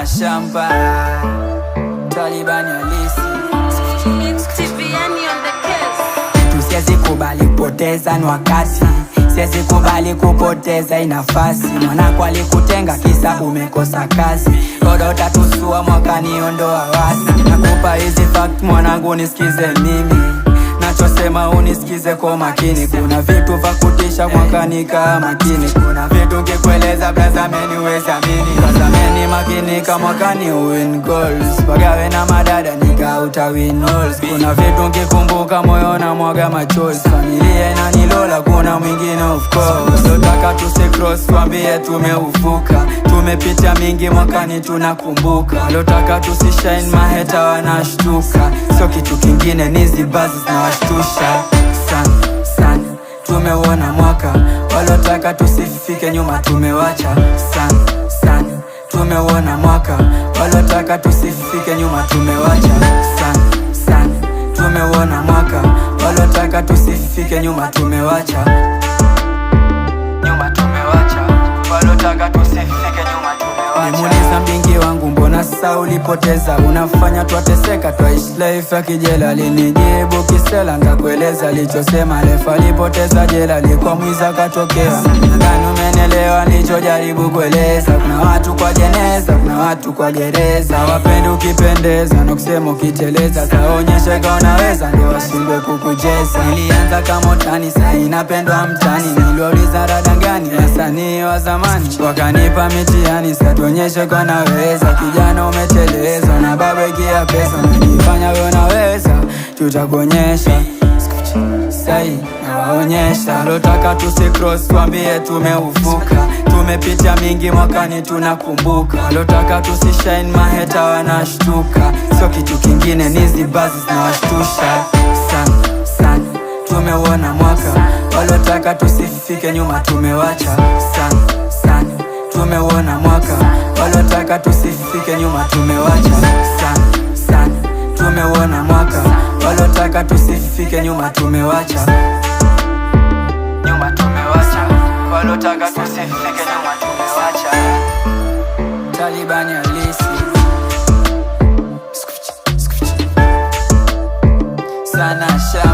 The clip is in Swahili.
sana shamba Taliban halisi Siwezi kubali kupoteza ni wakati, siwezi kubali kupoteza inafasi. Mwanako alikutenga kisa umekosa kazi, Godo utatusua mwaka niondoa wasi. Nakupa hizi fact mwanangu nisikize mimi, nachosema unisikize kwa makini. Kuna vitu vya kutisha mwakani kaa makini. Kuna vitu kikueleza braza meni uwezi amini. Braza meni makini kama mwakani win goals. Pagawe na madada nika utawin halls. Kuna vitu kikumbuka moyo na mwaga machozi. Familia inanilola kuna mwingine of course. Lotaka tusikross tuambie tumeufuka. Tumepita mingi mwakani tunakumbuka. Lotaka tusishine maheta wanashtuka. So kitu kingine nizi bazi zinawashtusha sana sana. Tumeuona mwaka, walotaka tusifike nyuma tumewacha sana sana. Tumeuona mwaka, walotaka tusifike nyuma tumewacha sana sana. Tumeuona mwaka, walotaka tusifike nyuma tumewacha walotaka tusifike nyuma tumewacha. Nimuuliza mbingi wangu mbona sasa ulipoteza, unafanya tuateseka twaishi life ya kijela. Linijibu kisela nikakueleza lichosema, lefa alipoteza jela likuwa mwiza katokea. Nadhani umenelewa nilichojaribu kueleza. Kuna watu kwa jeneza, kuna watu kwa gereza. Wapendi ukipendeza na kusema ukiteleza. Kaonyeshe ka unaweza ndio washindwe kukujeza. Nilianza kama utani saa inapendwa mtani. Niliwauliza rada gani wasanii wa zamani, wakanipa mitihani satuonyeshe kwa naweza. Kijana umeteleza na baba ikia pesa, unajifanya we unaweza, tutakuonyesha sai na waonyesha. Lotaka tusikross tuambie tumeufuka. Tumepita mingi mwakani tunakumbuka. Lotaka tusishine maheta wanashtuka. So kitu kingine nizi bazi zinawashtusha sana sana. Tumeuona mwaka, walotaka tusifike nyuma tumewacha sana sana. Tumeuona mwaka, walotaka tusifike nyuma tumewacha sana sana. Tumeuona mwaka, walotaka tusifike nyuma tumewacha walotaka tusifike nyuma tumewacha. Taliban halisi sana shamba.